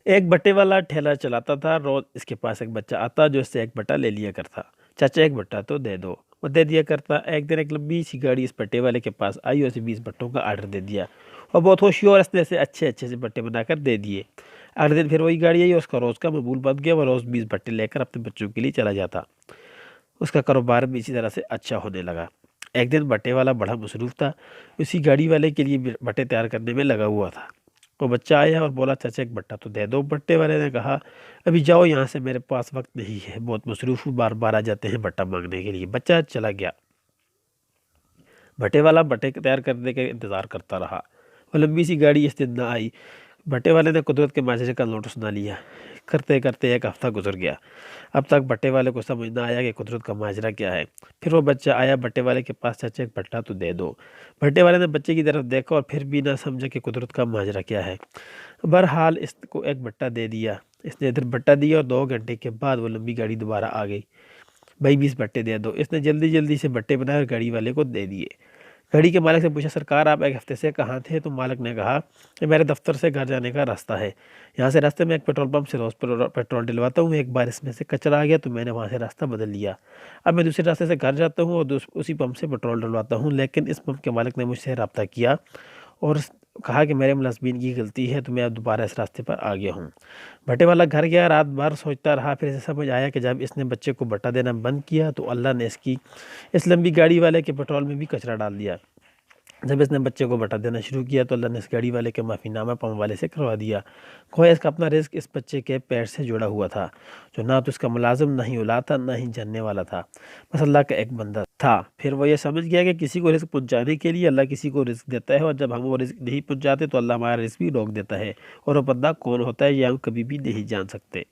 ایک بٹے والا ٹھیلا چلاتا تھا، روز اس کے پاس ایک بچہ آتا جو اس سے ایک بٹا لے لیا کرتا۔ چاچا ایک بٹا تو دے دو، وہ دے دیا کرتا۔ ایک دن ایک لمبی سی گاڑی اس بٹے والے کے پاس آئی اور اسے 20 بٹوں کا آرڈر دے دیا، اور بہت خوشی اور اس نے اسے اچھے اچھے سے بٹے بنا کر دے دیے۔ اگلے دن پھر وہی گاڑی آئی اور اس کا روز کا معمول بن گیا، وہ روز 20 بٹے لے کر اپنے بچوں کے لیے چلا جاتا۔ اس کا کاروبار بھی اسی طرح سے اچھا ہونے لگا۔ ایک دن بٹے والا بڑا مصروف تھا، اسی گاڑی والے کے لیے بٹے تیار کرنے میں لگا ہوا تھا۔ وہ بچہ آیا اور بولا چاچا ایک بٹا تو دے دو۔ بٹے والے نے کہا ابھی جاؤ یہاں سے، میرے پاس وقت نہیں ہے، بہت مصروف ہوں، بار بار آ جاتے ہیں بٹا مانگنے کے لیے۔ بچہ چلا گیا۔ بٹے والا بٹے تیار کرنے کا انتظار کرتا رہا، وہ لمبی سی گاڑی اس دن نہ آئی۔ بٹے والے نے قدرت کے ماجرے کا نوٹس نہ لیا۔ کرتے کرتے ایک ہفتہ گزر گیا۔ اب تک بٹے والے کو سمجھ نہ آیا کہ قدرت کا ماجرا کیا ہے۔ پھر وہ بچہ آیا بٹے والے کے پاس، چاچا ایک بٹا تو دے دو۔ بٹے والے نے بچے کی طرف دیکھا اور پھر بھی نہ سمجھا کہ قدرت کا ماجرا کیا ہے۔ بہرحال اس کو ایک بٹا دے دیا۔ اس نے ادھر بٹا دیا اور 2 گھنٹے کے بعد وہ لمبی گاڑی دوبارہ آ گئی۔ بھائی 20 بٹے دے دو۔ اس نے جلدی جلدی سے بٹے بنائے اور گاڑی والے کو دے دیے۔ گاڑی کے مالک سے پوچھا سرکار آپ ایک ہفتے سے کہاں تھے؟ تو مالک نے کہا کہ میرے دفتر سے گھر جانے کا راستہ ہے، یہاں سے راستے میں ایک پیٹرول پمپ سے روز پیٹرول ڈلواتا ہوں، ایک بار اس میں سے کچرا آ گیا تو میں نے وہاں سے راستہ بدل لیا، اب میں دوسرے راستے سے گھر جاتا ہوں اور اسی پمپ سے پیٹرول ڈلواتا ہوں، لیکن اس پمپ کے مالک نے مجھ سے رابطہ کیا اور کہا کہ میرے ملازمین کی غلطی ہے تو میں اب دوبارہ اس راستے پر آ گیا ہوں۔ بٹے والا گھر گیا، رات بھر سوچتا رہا، پھر اسے سمجھ آیا کہ جب اس نے بچے کو بٹا دینا بند کیا تو اللہ نے اس لمبی گاڑی والے کے پیٹرول میں بھی کچرا ڈال دیا۔ جب اس نے بچے کو بٹا دینا شروع کیا تو اللہ نے اس گاڑی والے کے معافی نامہ پمپ والے سے کروا دیا۔ گویا اس کا اپنا رزق اس بچے کے پیٹ سے جڑا ہوا تھا، جو نہ تو اس کا ملازم، نہ ہی اولاد تھا، نہ ہی جاننے والا تھا، بس اللہ کا ایک بندہ تھا۔ پھر وہ یہ سمجھ گیا کہ کسی کو رزق پہنچانے کے لیے اللہ کسی کو رزق دیتا ہے، اور جب ہم وہ رزق نہیں پہنچاتے تو اللہ ہمارا رزق بھی روک دیتا ہے، اور وہ بندہ کون ہوتا ہے یہ ہم کبھی بھی نہیں جان سکتے۔